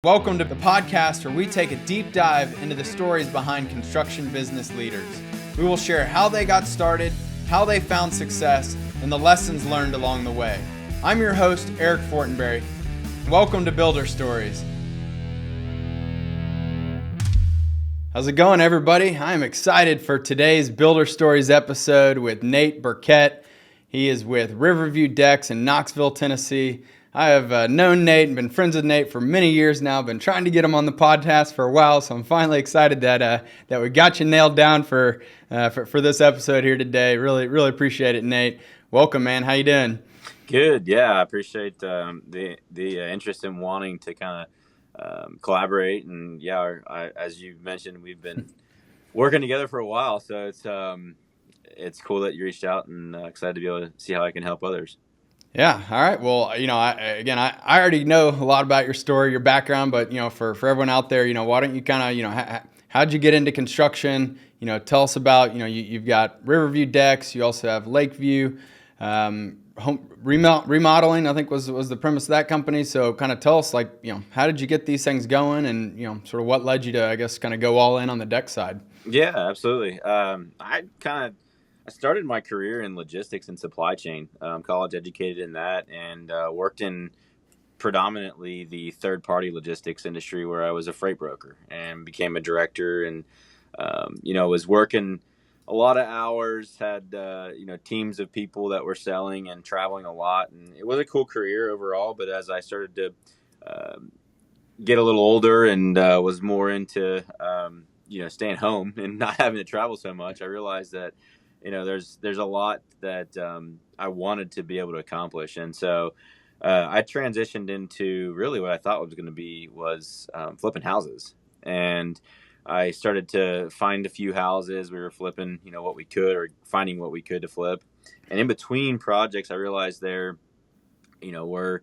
Welcome to the podcast where we take a deep dive into the stories behind construction business leaders. We will share how they got started, how they found success, and the lessons learned along the way. I'm your host, Eric Fortenberry. Welcome to Builder Stories. How's it going, everybody? I'm excited for today's Builder Stories episode with Nate Burket. He is with Riverview Decks in Knoxville, Tennessee. I have known Nate and been friends with Nate for many years now. Been trying to get him on the podcast for a while, so I'm finally excited that we got you nailed down for this episode here today. Really appreciate it, Nate. Welcome, man. How you doing? Good. Yeah, I appreciate the interest in wanting to kind of collaborate. And yeah, as you mentioned, we've been working together for a while, so it's cool that you reached out, and excited to be able to see how I can help others. Yeah. All right. Well, I already know a lot about your story, your background, but for everyone out there, why don't you kind of how'd you get into construction? Tell us about you've got Riverview Decks. You also have Lakeview. Home remodeling, I think was the premise of that company. So kind of tell us, how did you get these things going, and sort of what led you to, I guess, kind of go all in on the deck side? Yeah, absolutely. I started my career in logistics and supply chain. College educated in that, and worked in predominantly the third party logistics industry, where I was a freight broker and became a director, and was working a lot of hours, had teams of people that were selling and traveling a lot, and it was a cool career overall. But as I started to get a little older and was more into staying home and not having to travel so much, I realized that there's a lot that I wanted to be able to accomplish, and so I transitioned into really what I thought was going to be flipping houses. And I started to find a few houses. We were flipping, what we could, or finding what we could to flip. And in between projects, I realized there, were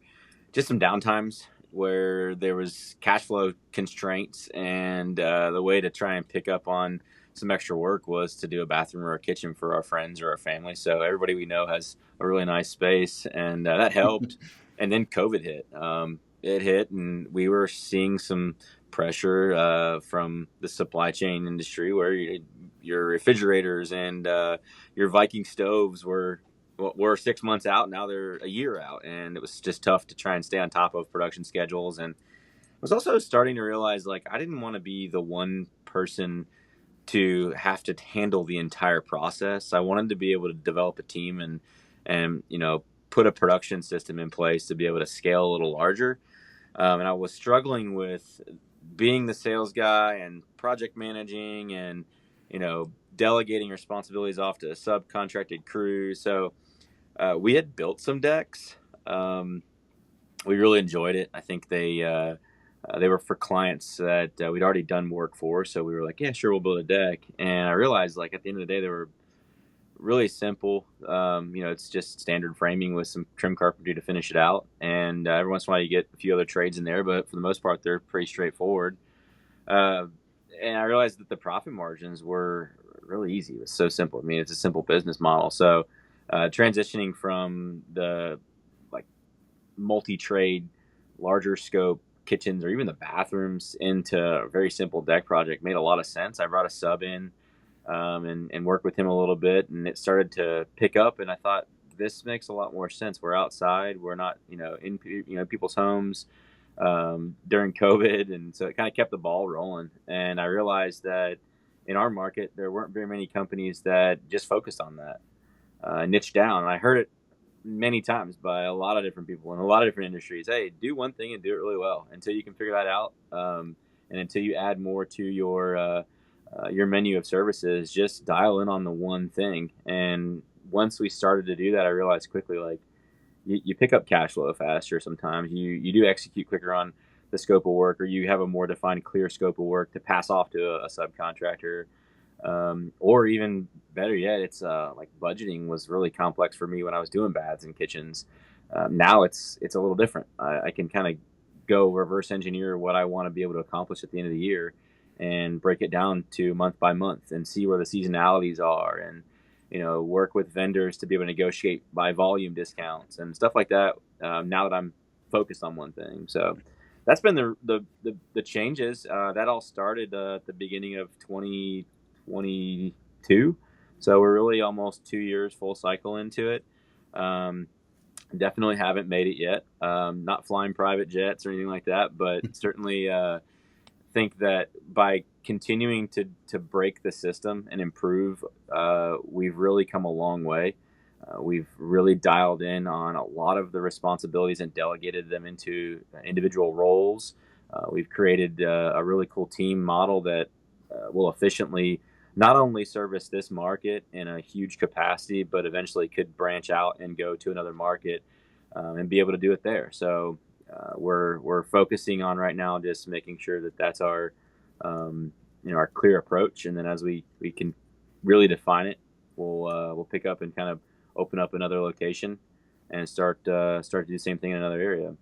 just some downtimes where there was cash flow constraints, and the way to try and pick up on some extra work was to do a bathroom or a kitchen for our friends or our family. So everybody we know has a really nice space, and that helped. And then COVID hit. It hit, and we were seeing some pressure from the supply chain industry, where your refrigerators and your Viking stoves were 6 months out. Now they're a year out, and it was just tough to try and stay on top of production schedules. And I was also starting to realize, I didn't want to be the one person to have to handle the entire process. I wanted to be able to develop a team and put a production system in place to be able to scale a little larger. And I was struggling with being the sales guy and project managing and delegating responsibilities off to subcontracted crews. So we had built some decks. We really enjoyed it. I think they were for clients that we'd already done work for, so we were like, yeah, sure, we'll build a deck. And I realized, at the end of the day, they were really simple. It's just standard framing with some trim carpentry to finish it out. And every once in a while you get a few other trades in there, but for the most part, they're pretty straightforward. And I realized that the profit margins were really easy. It was so simple. I mean, it's a simple business model. So transitioning from the multi-trade, larger scope kitchens, or even the bathrooms, into a very simple deck project made a lot of sense. I brought a sub in and worked with him a little bit, and it started to pick up, and I thought, this makes a lot more sense. We're outside, we're not in people's homes during COVID, and so it kind of kept the ball rolling. And I realized that in our market there weren't very many companies that just focused on that, niche down. And I heard it many times by a lot of different people in a lot of different industries. Hey, do one thing and do it really well until you can figure that out, and until you add more to your menu of services, just dial in on the one thing. And once we started to do that, I realized quickly, you pick up cash flow faster. Sometimes you do execute quicker on the scope of work, or you have a more defined, clear scope of work to pass off to a subcontractor. Or even better yet, it's budgeting was really complex for me when I was doing baths and kitchens. Now it's a little different. I can kind of go reverse engineer what I want to be able to accomplish at the end of the year, and break it down to month by month, and see where the seasonalities are, and work with vendors to be able to negotiate by volume discounts and stuff like that. Now that I'm focused on one thing, so That's been the changes. That all started at the beginning of 2022. So we're really almost 2 years full cycle into it. Um, Definitely haven't made it yet. Not flying private jets or anything like that, but certainly think that by continuing to break the system and improve, we've really come a long way. We've really dialed in on a lot of the responsibilities and delegated them into individual roles. We've created a really cool team model that will efficiently not only service this market in a huge capacity, but eventually could branch out and go to another market and be able to do it there. So we're focusing on right now just making sure that that's our our clear approach, and then as we can really define it, we'll pick up and kind of open up another location and start to do the same thing in another area.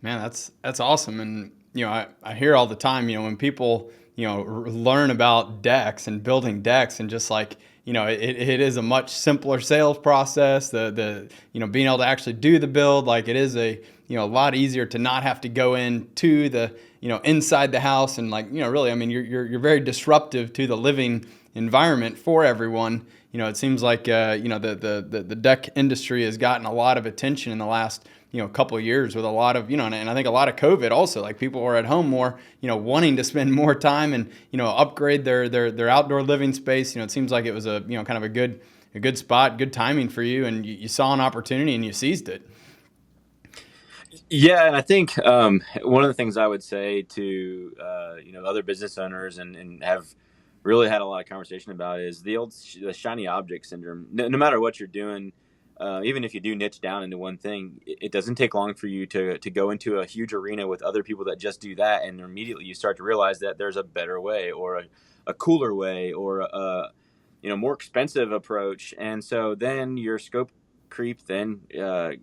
Man, that's awesome. And I hear all the time, when people learn about decks and building decks, and just like it is a much simpler sales process. The being able to actually do the build, like it is a lot easier to not have to go into the inside the house, and like really, I mean, you're very disruptive to the living environment for everyone. It seems like the deck industry has gotten a lot of attention in the last couple of years, with a lot of and I think a lot of COVID also. Like people were at home more, wanting to spend more time and upgrade their outdoor living space. It seems like it was a kind of a good spot, good timing for you, and you saw an opportunity and you seized it. Yeah, and I think one of the things I would say to other business owners and have really had a lot of conversation about is the shiny object syndrome. No matter what you're doing, even if you do niche down into one thing, it doesn't take long for you to go into a huge arena with other people that just do that, and immediately you start to realize that there's a better way, or a cooler way, or a more expensive approach, and so then your scope creep then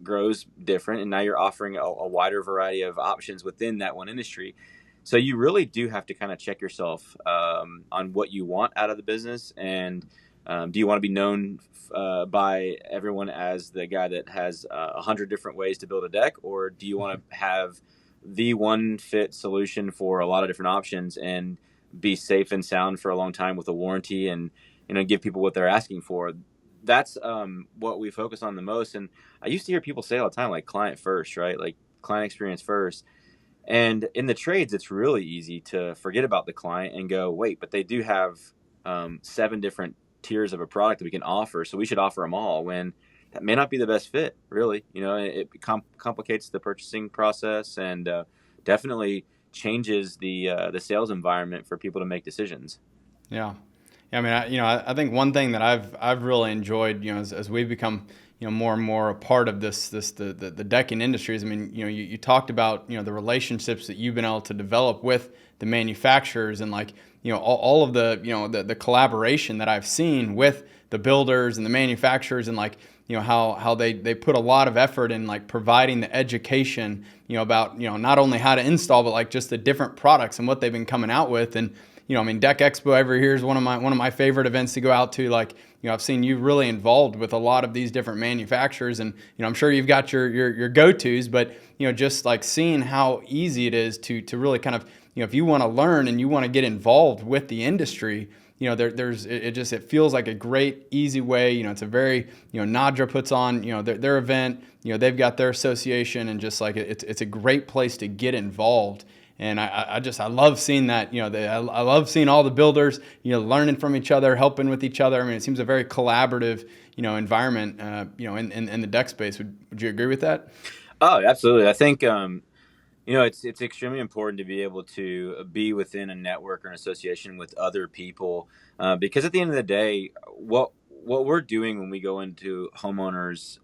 grows different, and now you're offering a wider variety of options within that one industry. So you really do have to kind of check yourself on what you want out of the business, and do you want to be known by everyone as the guy that has 100 different ways to build a deck, or do you want to have the one fit solution for a lot of different options and be safe and sound for a long time with a warranty, and give people what they're asking for? That's what we focus on the most. And I used to hear people say all the time, like client first, right? Like client experience first. And in the trades, it's really easy to forget about the client and go, wait, but they do have 7 different tiers of a product that we can offer, so we should offer them all, when that may not be the best fit, really. It complicates the purchasing process, and definitely changes the sales environment for people to make decisions. Yeah. Yeah, I mean, I think one thing that I've really enjoyed, as we've become, more and more a part of the decking industries. I mean, you talked about, the relationships that you've been able to develop with the manufacturers, and like, all of the collaboration that I've seen with the builders and the manufacturers, and like, how they put a lot of effort in like providing the education, about, not only how to install, but like just the different products and what they've been coming out with. And I mean, Deck Expo every year is one of my favorite events to go out to. Like, I've seen you really involved with a lot of these different manufacturers, and I'm sure you've got your go-tos, but just like seeing how easy it is to really kind of, if you want to learn and you want to get involved with the industry, it feels like a great easy way. It's a very, Nadra puts on their event. They've got their association, and just like it's a great place to get involved. And I love seeing that. I love seeing all the builders, learning from each other, helping with each other. I mean, it seems a very collaborative, environment, in the deck space. Would you agree with that? Oh, absolutely. I think it's extremely important to be able to be within a network or an association with other people, because at the end of the day, what we're doing when we go into homeowners'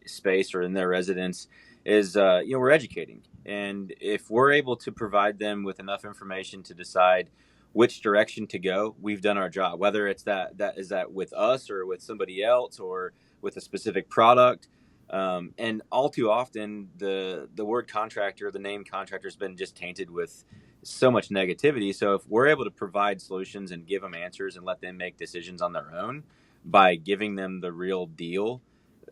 space or in their residence is we're educating, and if we're able to provide them with enough information to decide which direction to go, we've done our job. Whether it's that with us or with somebody else or with a specific product. And all too often, the word contractor, the name contractor, has been just tainted with so much negativity. So if we're able to provide solutions and give them answers and let them make decisions on their own by giving them the real deal,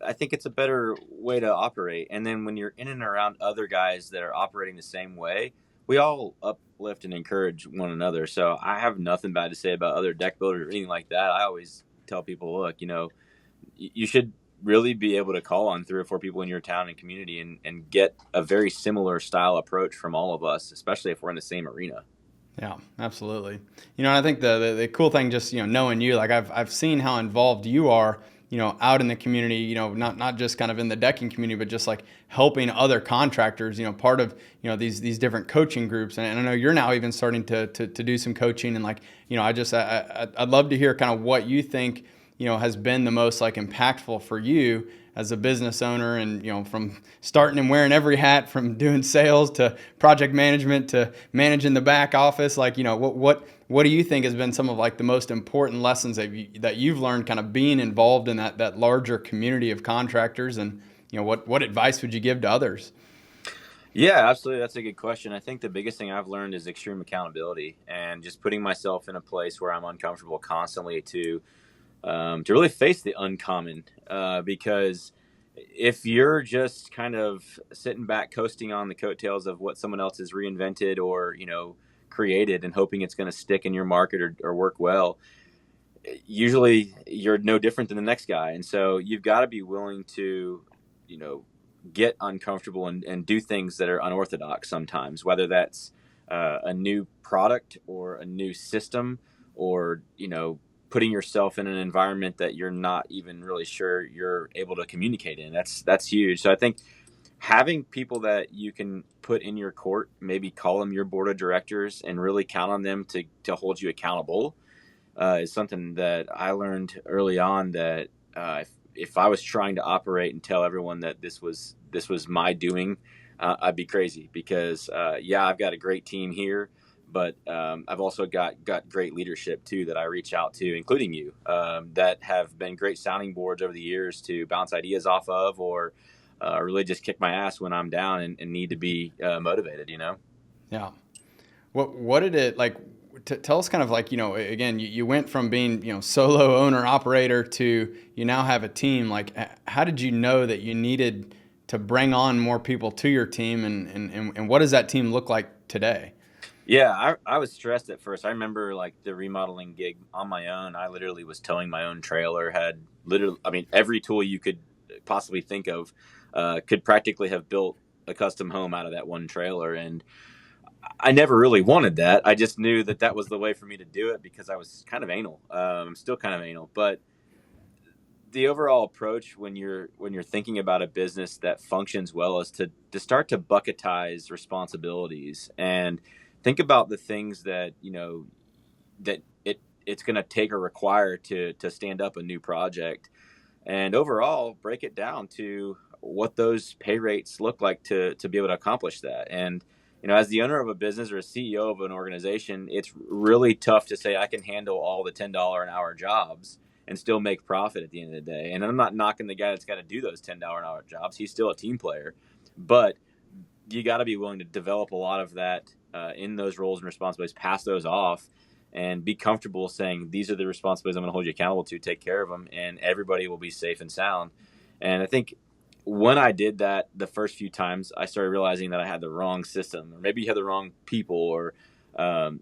I think it's a better way to operate. And then when you're in and around other guys that are operating the same way, we all uplift and encourage one another. So I have nothing bad to say about other deck builders or anything like that. I always tell people, look, you should really be able to call on 3 or 4 people in your town and community and get a very similar style approach from all of us, especially if we're in the same arena. Yeah, absolutely. I think the cool thing, just knowing you, like I've seen how involved you are, out in the community. Not just kind of in the decking community, but just like helping other contractors. Part of these different coaching groups, and I know you're now even starting to do some coaching, and like I'd love to hear kind of what you think has been the most like impactful for you as a business owner, and from starting and wearing every hat, from doing sales to project management to managing the back office. Like what do you think has been some of like the most important lessons that you've learned kind of being involved in that larger community of contractors, and what advice would you give to others? Yeah, absolutely. That's a good question. I think the biggest thing I've learned is extreme accountability and just putting myself in a place where I'm uncomfortable constantly to really face the uncommon. Because if you're just kind of sitting back, coasting on the coattails of what someone else has reinvented or created and hoping it's going to stick in your market or work well, usually you're no different than the next guy. And so you've got to be willing to, get uncomfortable and do things that are unorthodox sometimes, whether that's a new product or a new system, or, putting yourself in an environment that you're not even really sure you're able to communicate in. That's huge. So I think having people that you can put in your court, maybe call them your board of directors and really count on them to hold you accountable, is something that I learned early on, that if I was trying to operate and tell everyone that this was my doing, I'd be crazy, because I've got a great team here, but I've also got great leadership too that I reach out to, including you, that have been great sounding boards over the years to bounce ideas off of, or really just kick my ass when I'm down and need to be motivated. Yeah. What did it like? Tell us kind of like, again, you went from being, solo owner operator to you now have a team. Like, how did you know that you needed to bring on more people to your team, and what does that team look like today? Yeah, I was stressed at first. I remember like the remodeling gig on my own. I literally was towing my own trailer, had every tool you could possibly think of, could practically have built a custom home out of that one trailer. And I never really wanted that. I just knew that was the way for me to do it, because I was kind of anal. I'm still kind of anal, but the overall approach when you're thinking about a business that functions well is to start to bucketize responsibilities and think about the things that that it's going to take or require to stand up a new project, and overall break it down to what those pay rates look like to be able to accomplish that. And as the owner of a business or a CEO of an organization, it's really tough to say I can handle all the $10 an hour jobs and still make profit at the end of the day. And I'm not knocking the guy that's got to do those $10 an hour jobs. He's still a team player, but you got to be willing to develop a lot of that in those roles and responsibilities, pass those off, and be comfortable saying, these are the responsibilities I'm going to hold you accountable to, take care of them, and everybody will be safe and sound. And I think when I did that the first few times, I started realizing that I had the wrong system, or maybe you had the wrong people, or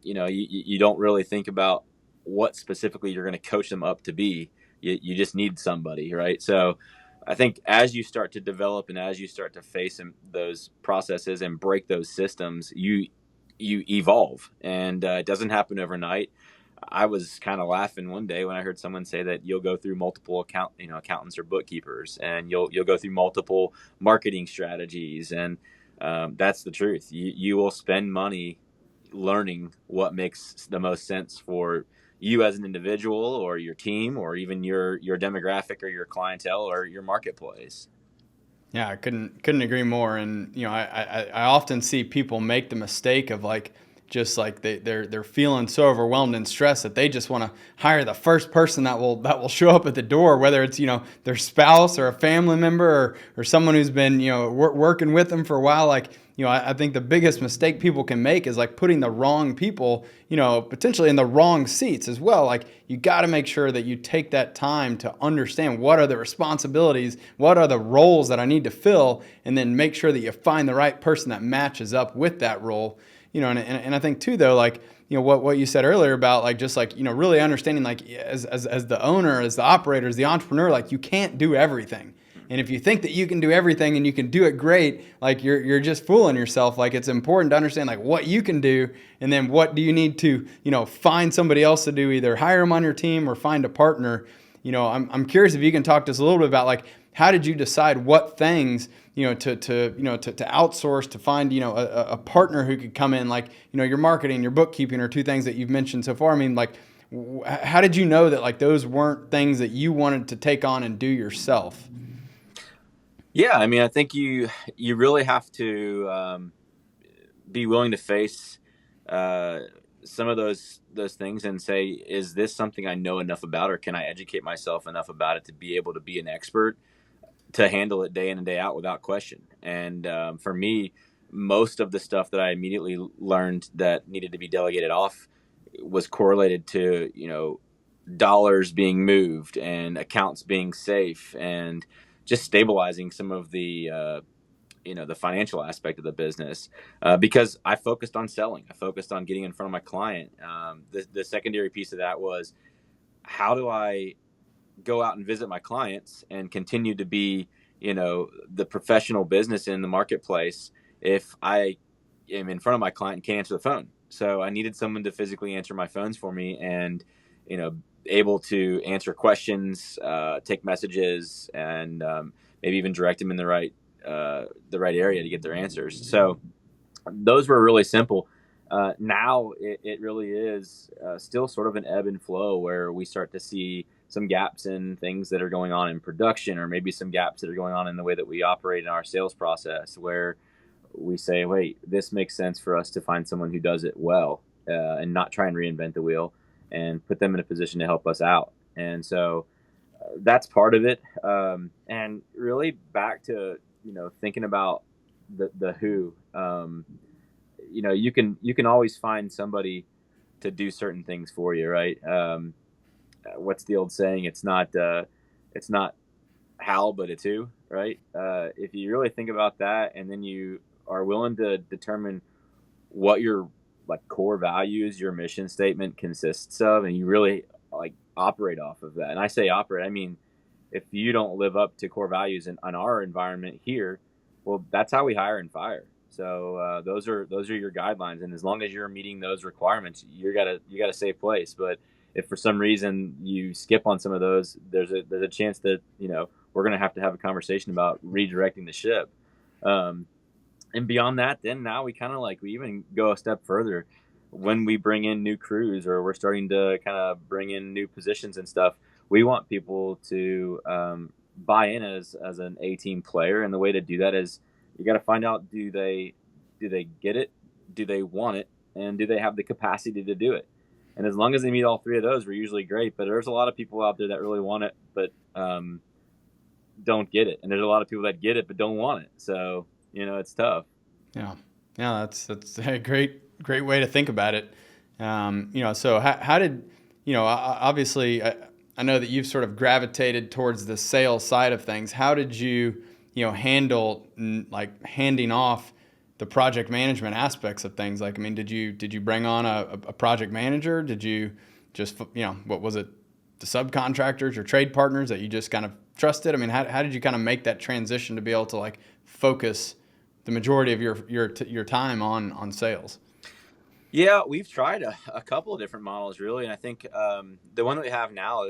you don't really think about what specifically you're going to coach them up to be. You just need somebody, right? So I think as you start to develop and as you start to face those processes and break those systems, you evolve, and it doesn't happen overnight. I was kind of laughing one day when I heard someone say that you'll go through multiple accountants or bookkeepers, and you'll go through multiple marketing strategies, and that's the truth. You will spend money learning what makes the most sense for you as an individual, or your team, or even your demographic, or your clientele, or your marketplace. Yeah, I couldn't agree more. And I often see people make the mistake of like just like they're feeling so overwhelmed and stressed that they just want to hire the first person that will show up at the door, whether it's their spouse or a family member, or someone who's been working with them for a while. Like I think the biggest mistake people can make is like putting the wrong people, potentially in the wrong seats as well. Like you got to make sure that you take that time to understand what are the responsibilities, what are the roles that I need to fill, and then make sure that you find the right person that matches up with that role. And I think too, though, like, what you said earlier about like, just like, really understanding like as the owner, as the operator, as the entrepreneur, like you can't do everything. And if you think that you can do everything and you can do it great, like you're just fooling yourself. Like it's important to understand like what you can do, and then what do you need to, find somebody else to do, either hire them on your team or find a partner. I'm curious if you can talk to us a little bit about like, how did you decide what things, to outsource, to find, a partner who could come in, like, your marketing, your bookkeeping are two things that you've mentioned so far. I mean, like, how did you know that like those weren't things that you wanted to take on and do yourself? Yeah, I mean, I think you really have to be willing to face uh, some of those things and say, is this something I know enough about, or can I educate myself enough about it to be able to be an expert to handle it day in and day out without question? And for me, most of the stuff that I immediately learned that needed to be delegated off was correlated to dollars being moved and accounts being safe and just stabilizing some of the financial aspect of the business, because I focused on selling. I focused on getting in front of my client. The secondary piece of that was, how do I go out and visit my clients and continue to be the professional business in the marketplace if I am in front of my client and can't answer the phone? So I needed someone to physically answer my phones for me, and able to answer questions, take messages, and maybe even direct them in the right area to get their answers. So those were really simple. Now it really is still sort of an ebb and flow, where we start to see some gaps in things that are going on in production, or maybe some gaps that are going on in the way that we operate in our sales process, where we say, wait, this makes sense for us to find someone who does it well, and not try and reinvent the wheel, and put them in a position to help us out. And so that's part of it. And really back to thinking about the who. You can always find somebody to do certain things for you, right? What's the old saying? It's not how, but it's who, right? If you really think about that, and then you are willing to determine what your like core values, your mission statement consists of, and you really like operate off of that. And I say operate, I mean, if you don't live up to core values in our environment here, well, that's how we hire and fire. So those are your guidelines, and as long as you're meeting those requirements, you got a safe place. But if for some reason you skip on some of those, there's a chance that we're going to have a conversation about redirecting the ship. And beyond that, then now we kind of we even go a step further when we bring in new crews, or we're starting to kind of bring in new positions and stuff. We want people to buy in as an A team player, and the way to do that is you got to find out, do they get it, do they want it, and do they have the capacity to do it? And as long as they meet all three of those, we're usually great. But there's a lot of people out there that really want it, but don't get it, and there's a lot of people that get it but don't want it. So it's tough. Yeah, yeah, that's a great way to think about it. So how did obviously I know that you've sort of gravitated towards the sales side of things. How did you handle like handing off the project management aspects of things? Like, I mean, did you bring on a project manager? Did you just what was it, the subcontractors or trade partners that you just kind of trusted? I mean, how did you kind of make that transition to be able to like focus the majority of your time on sales? Yeah, we've tried a couple of different models, really, and I think the one that we have now,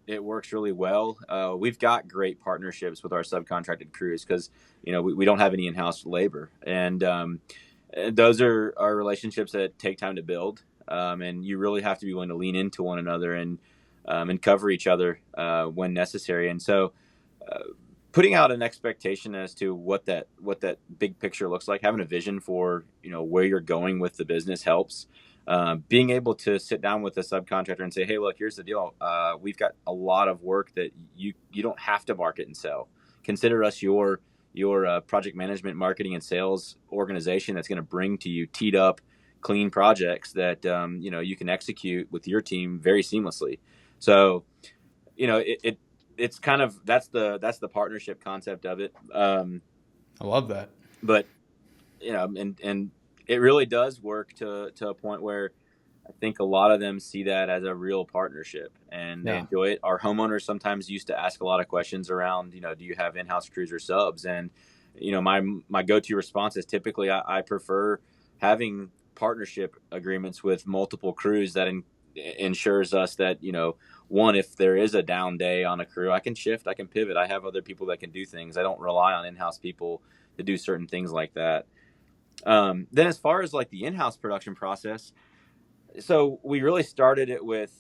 it works really well. We've got great partnerships with our subcontracted crews, because we don't have any in-house labor, and those are relationships that take time to build, and you really have to be willing to lean into one another and cover each other when necessary. And so putting out an expectation as to what that big picture looks like, having a vision for where you're going with the business helps. Being able to sit down with a subcontractor and say, hey, look, here's the deal. We've got a lot of work that you don't have to market and sell. Consider us your your project management, marketing, and sales organization that's going to bring to you teed up, clean projects that you can execute with your team very seamlessly. So it's kind of that's the partnership concept of it. I love that. But and it really does work to a point where I think a lot of them see that as a real partnership and they Yeah. enjoy it. Our homeowners sometimes used to ask a lot of questions around, do you have in-house crews or subs? And, my go-to response is typically I prefer having partnership agreements with multiple crews that ensures us that, one, if there is a down day on a crew, I can shift, I can pivot. I have other people that can do things. I don't rely on in-house people to do certain things like that. Then as far as like the in-house production process, so we really started it with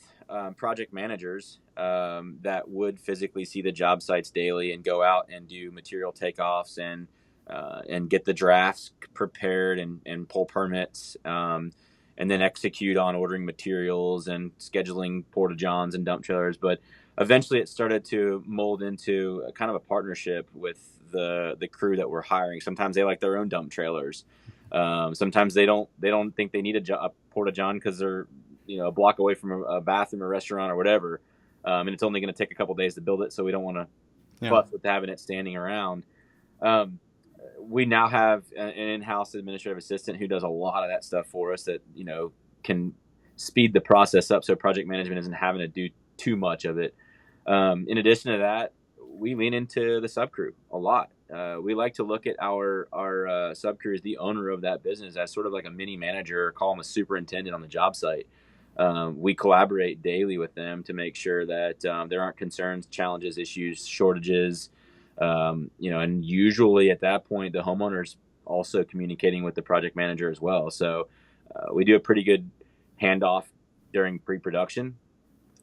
project managers that would physically see the job sites daily and go out and do material takeoffs and get the drafts prepared and pull permits, and then execute on ordering materials and scheduling porta johns and dump trailers. But eventually, it started to mold into a kind of a partnership with the crew that we're hiring. Sometimes they like their own dump trailers. Sometimes they don't think they need a porta john because they're a block away from a bathroom or restaurant or whatever, and it's only going to take a couple days to build it, so we don't want to fuss with having it standing around. We now have an in-house administrative assistant who does a lot of that stuff for us that can speed the process up, so project management isn't having to do too much of it. In addition to that, we lean into the sub crew a lot. We like to look at our sub crew as the owner of that business, as sort of like a mini manager, or call them a superintendent on the job site. We collaborate daily with them to make sure that there aren't concerns, challenges, issues, shortages. And usually at that point, the homeowner's also communicating with the project manager as well. So we do a pretty good handoff during pre-production,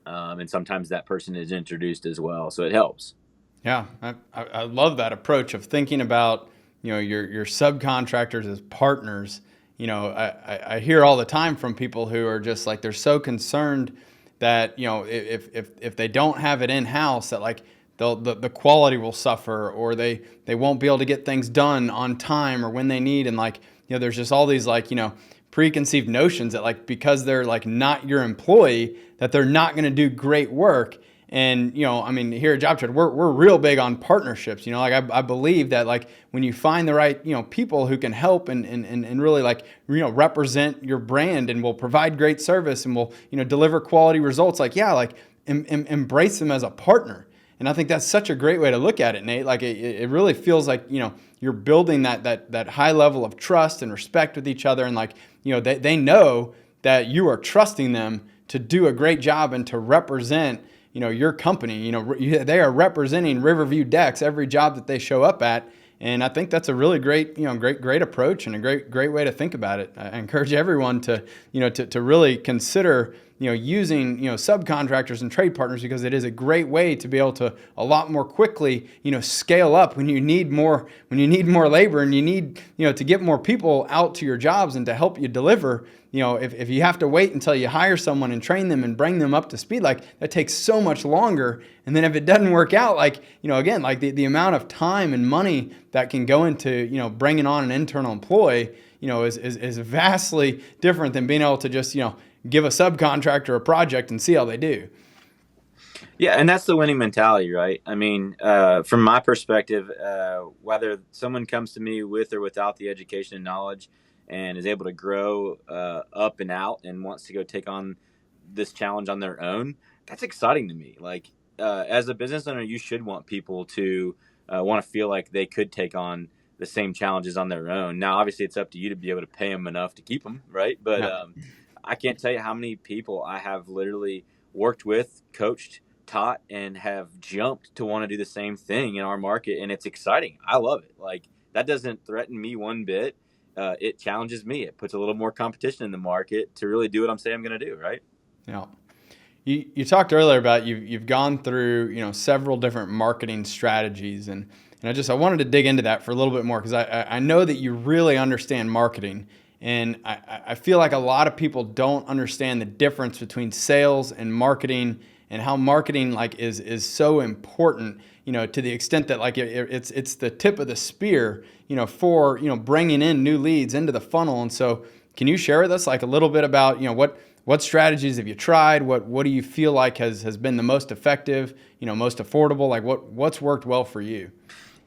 and sometimes that person is introduced as well, so it helps. Yeah, I love that approach of thinking about your subcontractors as partners. I hear all the time from people who are just like, they're so concerned that if they don't have it in house, that like the quality will suffer, or they won't be able to get things done on time or when they need. And like there's just all these like preconceived notions that like because they're like not your employee, that they're not going to do great work. And, I mean, here at JobTread, we're real big on partnerships. Like I believe that like when you find the right, people who can help and really like, represent your brand and will provide great service and will, deliver quality results, like, yeah, like embrace them as a partner. And I think that's such a great way to look at it, Nate. Like it really feels like, you're building that high level of trust and respect with each other. And like, they know that you are trusting them to do a great job and to represent your company. They are representing Riverview decks every job that they show up at. And I think that's a really great, great approach and a great way to think about it. I encourage everyone to, to really consider, using, subcontractors and trade partners, because it is a great way to be able to a lot more quickly, scale up when you need more labor and you need, to get more people out to your jobs and to help you deliver. If you have to wait until you hire someone and train them and bring them up to speed, like that takes so much longer. And then if it doesn't work out, like, again, like the amount of time and money that can go into, bringing on an internal employee, is vastly different than being able to just, give a subcontractor a project and see how they do. Yeah, and that's the winning mentality, right? I mean, from my perspective, whether someone comes to me with or without the education and knowledge and is able to grow up and out and wants to go take on this challenge on their own, that's exciting to me. Like, as a business owner, you should want people to want to feel like they could take on the same challenges on their own. Now, obviously, it's up to you to be able to pay them enough to keep them, right? But Yeah. I can't tell you how many people I have literally worked with, coached, taught, and have jumped to want to do the same thing in our market. And it's exciting. I love it. Like, that doesn't threaten me one bit. It challenges me. It puts a little more competition in the market to really do what I'm saying I'm going to do, right? Yeah. You talked earlier about you've gone through, several different marketing strategies, and I wanted to dig into that for a little bit more, because I know that you really understand marketing. And I feel like a lot of people don't understand the difference between sales and marketing and how marketing like is so important, to the extent that like it's the tip of the spear, for, bringing in new leads into the funnel. And so can you share with us like a little bit about, what strategies have you tried? What do you feel like has been the most effective, most affordable? Like what's worked well for you?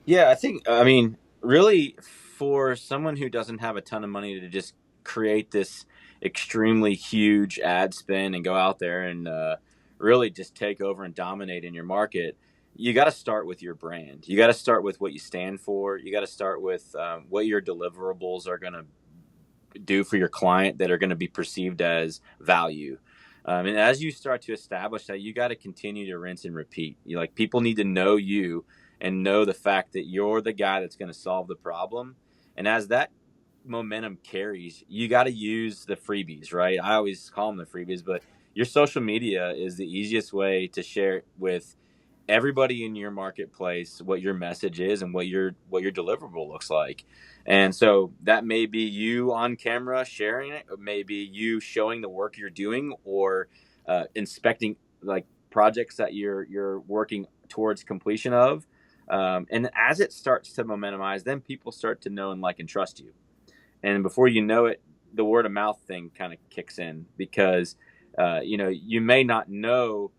Yeah, I mean, really, for someone who doesn't have a ton of money to just create this extremely huge ad spend and go out there and really just take over and dominate in your market, you got to start with your brand. You got to start with what you stand for. You got to start with what your deliverables are going to do for your client that are going to be perceived as value. And as you start to establish that, you got to continue to rinse and repeat. Like, people need to know you and know the fact that you're the guy that's going to solve the problem. And as that momentum carries, you got to use the freebies, right? I always call them the freebies, but your social media is the easiest way to share with everybody in your marketplace what your message is and what your deliverable looks like. And so that may be you on camera sharing it, or maybe you showing the work you're doing, or inspecting like projects that you're working towards completion of. And as it starts to momentumize, then people start to know and like and trust you. And before you know it, the word of mouth thing kind of kicks in, because you may not know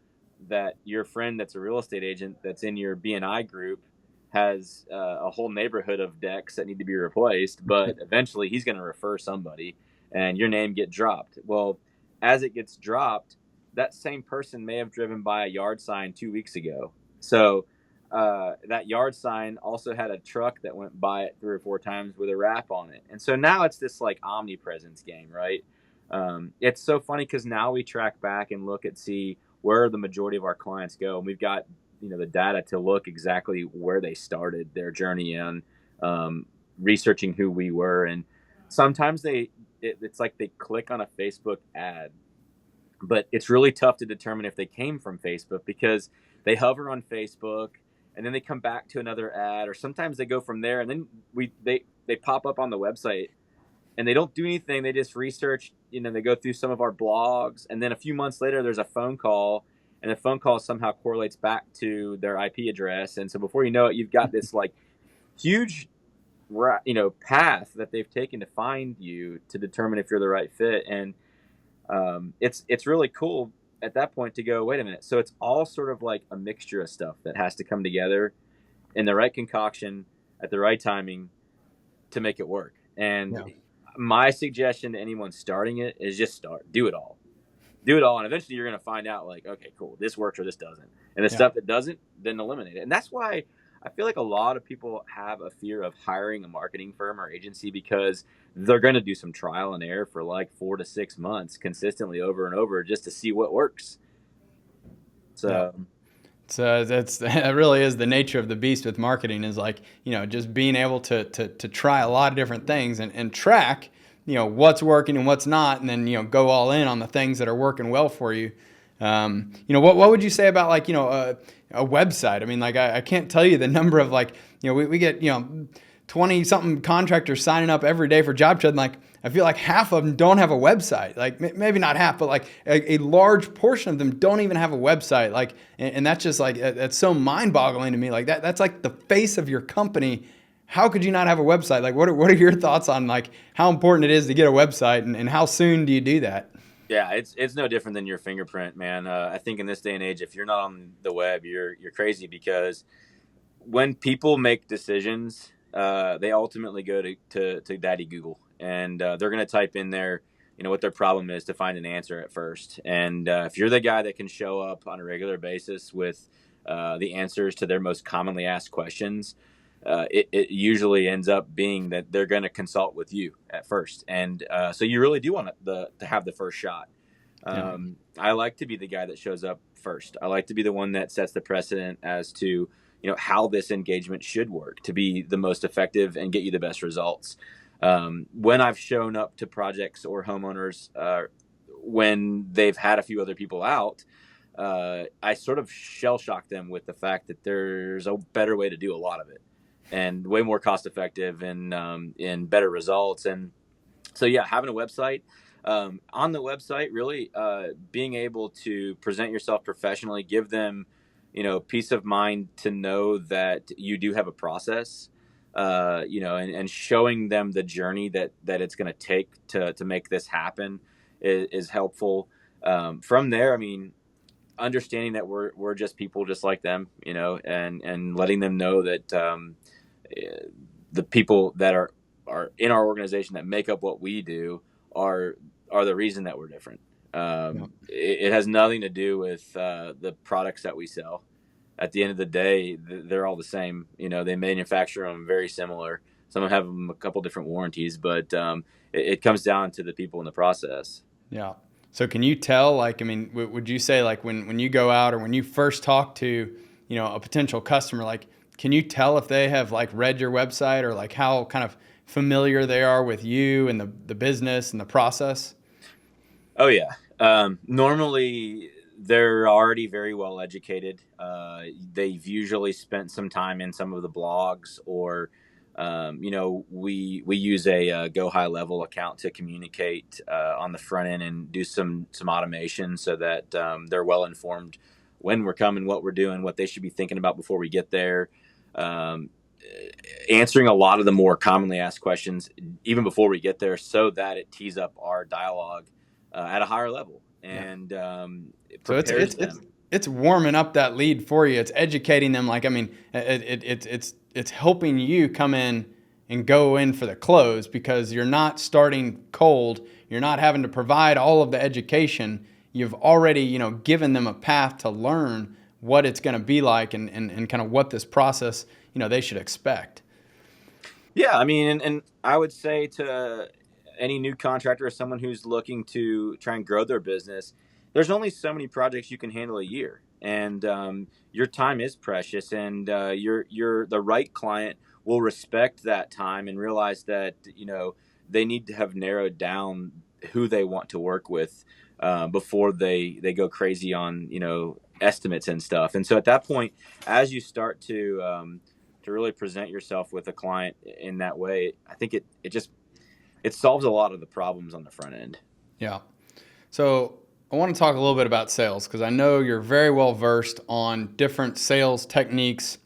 that your friend that's a real estate agent that's in your BNI group has a whole neighborhood of decks that need to be replaced, but eventually he's going to refer somebody and your name get dropped. Well, as it gets dropped, that same person may have driven by a yard sign 2 weeks ago. So that yard sign also had a truck that went by it 3 or 4 times with a wrap on it. And so now it's this like omnipresence game, right? It's so funny because now we track back and look at see where the majority of our clients go. And we've got, the data to look exactly where they started their journey in researching who we were. And sometimes it's like they click on a Facebook ad, but it's really tough to determine if they came from Facebook, because they hover on Facebook and then they come back to another ad, or sometimes they go from there and then they pop up on the website and they don't do anything. They just research, they go through some of our blogs, and then a few months later there's a phone call, and the phone call somehow correlates back to their IP address. And so before you know it, you've got this like huge path that they've taken to find you to determine if you're the right fit. And it's really cool at that point to go, wait a minute. So it's all sort of like a mixture of stuff that has to come together in the right concoction at the right timing to make it work. And Yeah. my suggestion to anyone starting it is just do it all. Do it all. And eventually you're going to find out like, okay, cool, this works or this doesn't. And the Yeah. stuff that doesn't, then eliminate it. And that's why I feel like a lot of people have a fear of hiring a marketing firm or agency, because they're going to do some trial and error for like 4 to 6 months consistently over and over just to see what works. Yeah. So So that really is the nature of the beast with marketing, is like, just being able to try a lot of different things and track, what's working and what's not, and then, go all in on the things that are working well for you. What would you say about like, a website? I mean, like I can't tell you the number of like, we get, 20 something contractors signing up every day for job shed. Like, I feel like half of them don't have a website. Like maybe not half, but like a large portion of them don't even have a website. Like, and that's just like, that's so mind boggling to me. Like that's like the face of your company. How could you not have a website? Like, what are your thoughts on like how important it is to get a website, and how soon do you do that? yeah, it's no different than your fingerprint, man. I think in this day and age, if you're not on the web, you're crazy, because when people make decisions, they ultimately go to Daddy Google, and they're going to type in their, what their problem is to find an answer at first. And if you're the guy that can show up on a regular basis with the answers to their most commonly asked questions, it usually ends up being that they're going to consult with you at first. And so you really do want to have the first shot. Yeah. I like to be the guy that shows up first. I like to be the one that sets the precedent as to, how this engagement should work to be the most effective and get you the best results. When I've shown up to projects or homeowners, when they've had a few other people out, I sort of shell shock them with the fact that there's a better way to do a lot of it, and way more cost effective and better results. And so, yeah, having a website, On the website, really being able to present yourself professionally, give them, peace of mind to know that you do have a process, and showing them the journey that it's going to take to make this happen is helpful. From there, I mean, understanding that we're just people just like them, and letting them know that eh, the people that are in our organization that make up what we do are the reason that we're different. Yeah. It has nothing to do with the products that we sell. At the end of the day, they're all the same. They manufacture them very similar. Some have them a couple different warranties, but it comes down to the people in the process. Yeah. So can you tell, like, I mean, would you say like when you go out or when you first talk to, a potential customer, like, can you tell if they have like read your website or like how kind of familiar they are with you and the business and the process? Oh yeah. Normally, they're already very well educated. They've usually spent some time in some of the blogs, or we use a Go High Level account to communicate on the front end and do some automation so that they're well informed when we're coming, what we're doing, what they should be thinking about before we get there. Um, Answering a lot of the more commonly asked questions even before we get there, so that it tees up our dialogue at a higher level, Yeah. and it So it's prepares it's it's them. it's warming up that lead for you. It's educating them. Like, I mean, it's helping you come in and go in for the close because you're not starting cold. You're not having to provide all of the education. You've already, given them a path to learn what it's going to be like and kind of what this process, they should expect. Yeah, I mean, and I would say to any new contractor or someone who's looking to try and grow their business, there's only so many projects you can handle a year, and your time is precious, and you're the right client will respect that time and realize that they need to have narrowed down who they want to work with before they go crazy on estimates and stuff. And so at that point, as you start to really present yourself with a client in that way, I think it solves a lot of the problems on the front end. Yeah. So I want to talk a little bit about sales because I know you're very well versed on different sales techniques,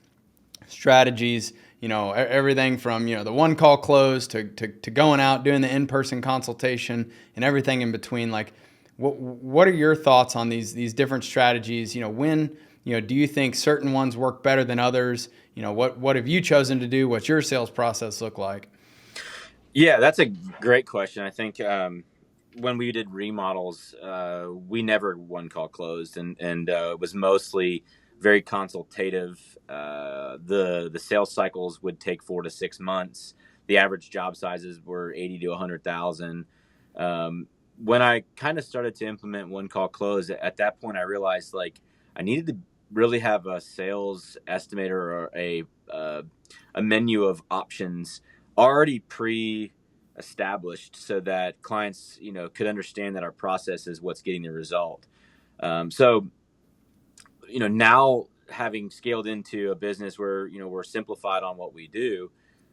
strategies, everything from, the one call close to going out, doing the in-person consultation and everything in between. Like, what are your thoughts on these different strategies? When, do you think certain ones work better than others? What have you chosen to do? What's your sales process look like? Yeah, that's a great question. I think when we did remodels, we never one call closed, and it was mostly very consultative. The sales cycles would take 4 to 6 months. The average job sizes were 80 to 100,000. When I kind of started to implement one call close, at that point I realized like I needed to really have a sales estimator or a menu of options already pre-established so that clients could understand that our process is what's getting the result. So now having scaled into a business where we're simplified on what we do,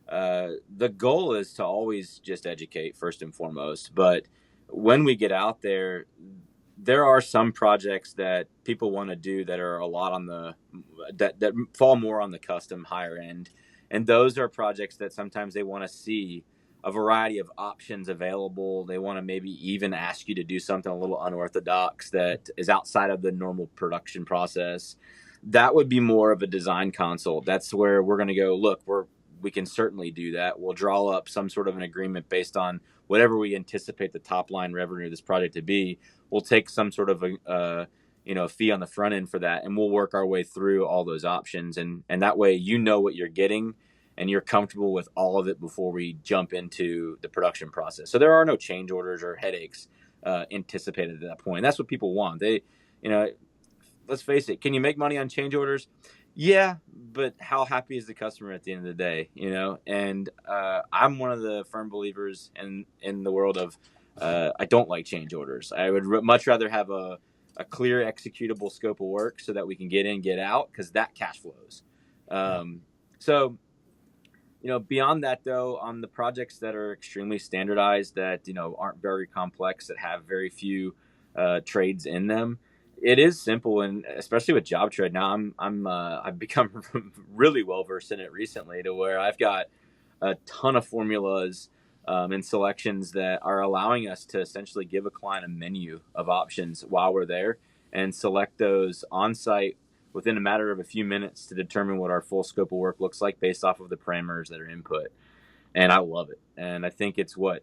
the goal is to always just educate first and foremost. But when we get out there are some projects that people want to do that are a lot on the that fall more on the custom higher end, and those are projects that sometimes they want to see a variety of options available. They want to maybe even ask you to do something a little unorthodox that is outside of the normal production process. That would be more of a design consult. That's where we're going to go, look, we can certainly do that. We'll draw up some sort of an agreement based on whatever we anticipate the top line revenue of this project to be. We'll take some sort of a fee on the front end for that, and we'll work our way through all those options, and that way what you're getting and you're comfortable with all of it before we jump into the production process. So there are no change orders or headaches anticipated at that point. That's what people want. You know, let's face it. Can you make money on change orders? Yeah, but how happy is the customer at the end of the day? And I'm one of the firm believers in the world of I don't like change orders. I would much rather have a clear executable scope of work so that we can get in, get out, because that cash flows. Yeah. So Beyond that, though, on the projects that are extremely standardized, that aren't very complex, that have very few trades in them, it is simple. And especially with job trade now, I've become really well versed in it recently, to where I've got a ton of formulas and selections that are allowing us to essentially give a client a menu of options while we're there, and select those on site within a matter of a few minutes to determine what our full scope of work looks like based off of the parameters that are input. And I love it. And I think it's what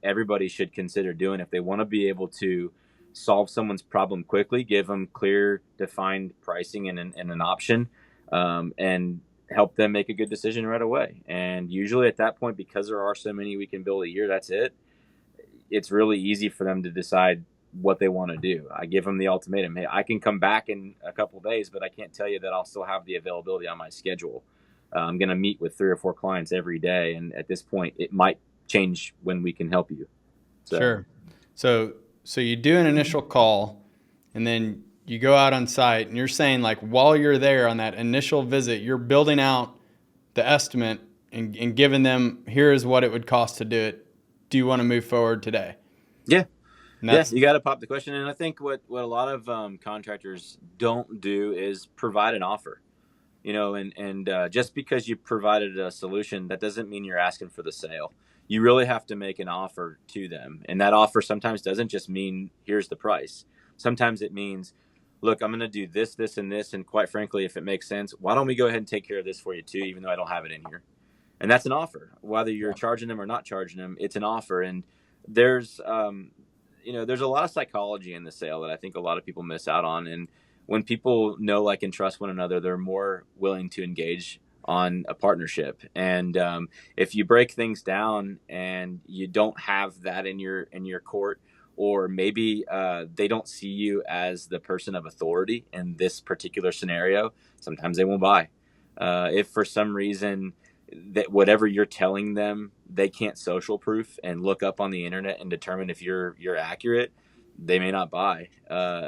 everybody should consider doing if they want to be able to solve someone's problem quickly, give them clear, defined pricing and an option, and help them make a good decision right away. And usually at that point, because there are so many we can build a year, that's it. It's really easy for them to decide what they want to do. I give them the ultimatum: hey, I can come back in a couple of days, but I can't tell you that I'll still have the availability on my schedule. I'm going to meet with 3 or 4 clients every day, and at this point, it might change when we can help you. Sure. So you do an initial call, and then you go out on site, and you're saying, like, while you're there on that initial visit, you're building out the estimate and giving them, here is what it would cost to do it. Do you want to move forward today? Yeah. Yes, you got to pop the question. And I think what a lot of contractors don't do is provide an offer. And just because you provided a solution, that doesn't mean you're asking for the sale. You really have to make an offer to them. And that offer sometimes doesn't just mean, here's the price. Sometimes it means, look, I'm going to do this, this, and this. And quite frankly, if it makes sense, why don't we go ahead and take care of this for you too, even though I don't have it in here? And that's an offer. Whether you're charging them or not charging them, it's an offer. And there's a lot of psychology in the sale that I think a lot of people miss out on. And when people know, like, and trust one another, they're more willing to engage on a partnership. And if you break things down and you don't have that in your court, or maybe they don't see you as the person of authority in this particular scenario, sometimes they won't buy. If for some reason that whatever you're telling them, they can't social proof and look up on the internet and determine if you're accurate, they may not buy.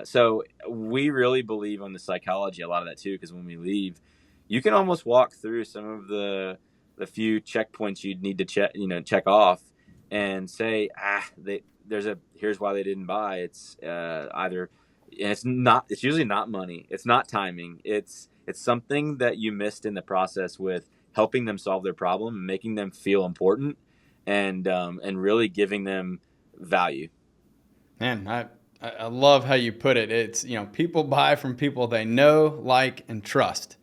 So we really believe on the psychology, a lot of that too, because when we leave, you can almost walk through some of the few checkpoints you'd need to check off, and say, here's why they didn't buy. It's either, and it's usually not money, it's not timing, it's something that you missed in the process with helping them solve their problem, making them feel important, and really giving them value. Man, I love how you put it. It's, people buy from people they know, like, and trust,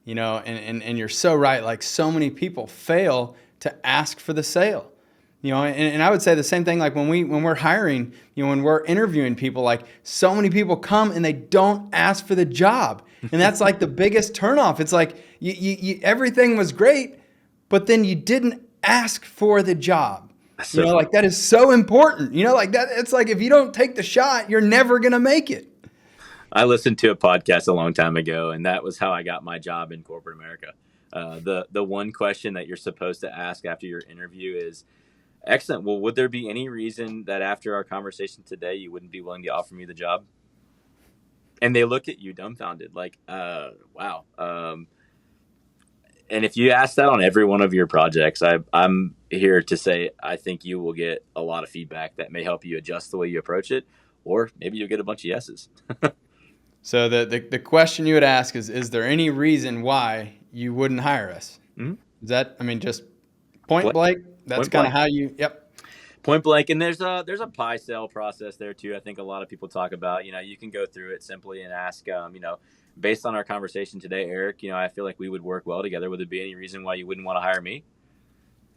and you're so right. Like, so many people fail to ask for the sale, and I would say the same thing, like when we're hiring, when we're interviewing people, like, so many people come and they don't ask for the job. And that's like the biggest turnoff. It's like you everything was great, but then you didn't ask for the job. Like, that is so important. Like that. It's like, if you don't take the shot, you're never gonna make it. I listened to a podcast a long time ago, and that was how I got my job in corporate America. The one question that you're supposed to ask after your interview is, excellent, well, would there be any reason that after our conversation today you wouldn't be willing to offer me the job? And they look at you dumbfounded, like, wow. And if you ask that on every one of your projects, I'm here to say I think you will get a lot of feedback that may help you adjust the way you approach it, or maybe you'll get a bunch of yeses. So the question you would ask is there any reason why you wouldn't hire us? Mm-hmm. Is that, just point blank? That's kind of how you, yep. Point blank. And there's a pie sale process there too. I think a lot of people talk about, you can go through it simply and ask, based on our conversation today, Eric, I feel like we would work well together. Would there be any reason why you wouldn't want to hire me?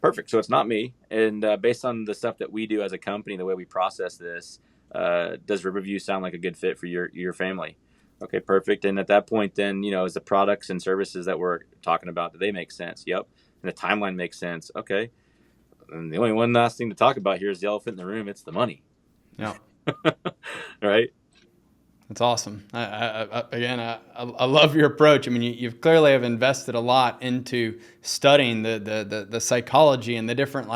Perfect. So it's not me. And based on the stuff that we do as a company, the way we process this, does Riverview sound like a good fit for your family? Okay, perfect. And at that point, then, is the products and services that we're talking about, do they make sense? Yep. And the timeline makes sense. Okay. And the only one last thing to talk about here is the elephant in the room. It's the money. Yeah. Right. That's awesome. I love your approach. You've clearly have invested a lot into studying the psychology and the different,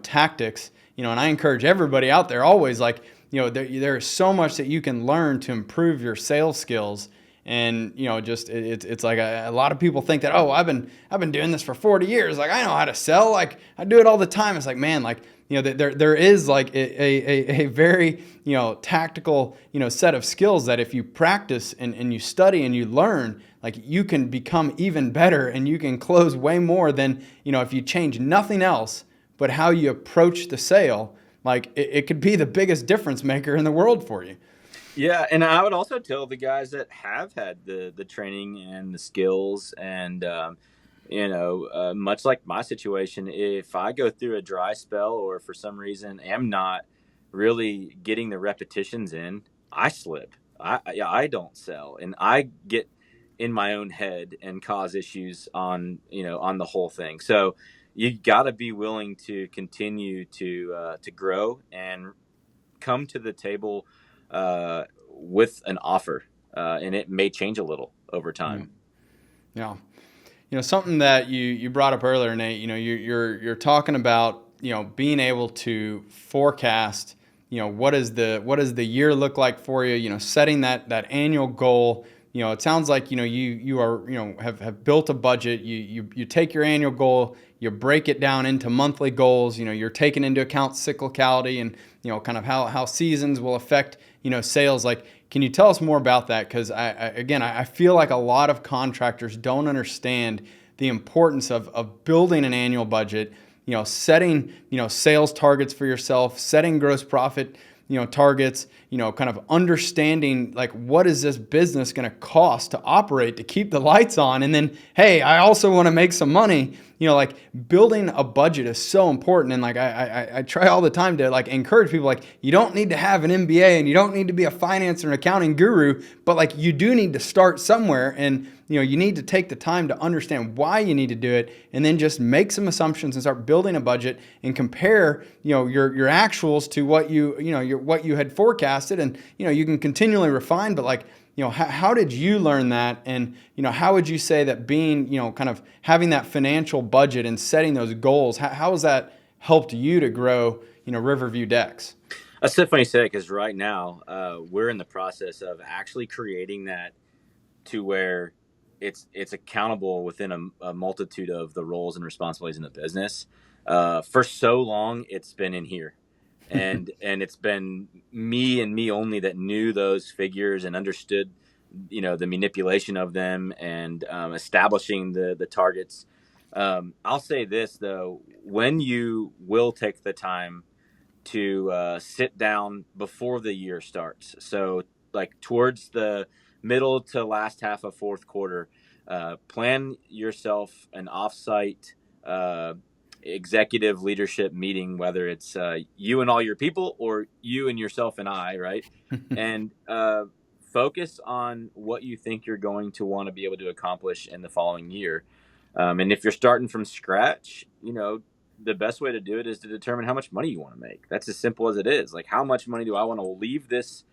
tactics, and I encourage everybody out there always, there is so much that you can learn to improve your sales skills. And, just it's like a lot of people think that, oh, I've been doing this for 40 years. Like, I know how to sell. Like, I do it all the time. It's like, man, like, there is like a very, tactical, set of skills that if you practice and you study and you learn, like, you can become even better and you can close way more than, if you change nothing else but how you approach the sale. Like, it could be the biggest difference maker in the world for you. Yeah, and I would also tell the guys that have had the training and the skills, and much like my situation, if I go through a dry spell or for some reason am not really getting the repetitions in, I slip. I don't sell, and I get in my own head and cause issues on the whole thing. So you got to be willing to continue to grow and come to the table with an offer, and it may change a little over time. Yeah. Something that you brought up earlier, Nate, you're talking about, being able to forecast, what does the year look like for you, setting that annual goal. It sounds like, you are, have built a budget. You take your annual goal, you break it down into monthly goals. You're taking into account cyclicality and, kind of how seasons will affect, sales. Like, can you tell us more about that? Because I feel like a lot of contractors don't understand the importance of building an annual budget, setting, sales targets for yourself, setting gross profit, targets, kind of understanding, like, what is this business going to cost to operate, to keep the lights on? And then, hey, I also want to make some money. Like, building a budget is so important. And like, I try all the time to like encourage people, like, you don't need to have an MBA and you don't need to be a finance or an accounting guru, but like, you do need to start somewhere. And, you need to take the time to understand why you need to do it, and then just make some assumptions and start building a budget and compare, your actuals to what what you had forecasted. And, you can continually refine, but like, how did you learn that? And, how would you say that being, kind of having that financial budget and setting those goals, how has that helped you to grow, Riverview Decks? That's so funny you say it, because right now we're in the process of actually creating that to where it's accountable within a multitude of the roles and responsibilities in the business. For so long, it's been in here, and it's been me and me only that knew those figures and understood, the manipulation of them, and establishing the targets. I'll say this though: when you will take the time to sit down before the year starts, so like towards the middle to last half of fourth quarter, plan yourself an offsite uh, executive leadership meeting, whether it's you and all your people or you and yourself and I, right? And focus on what you think you're going to want to be able to accomplish in the following year. And if you're starting from scratch, the best way to do it is to determine how much money you want to make. That's as simple as it is. Like, how much money do I want to leave this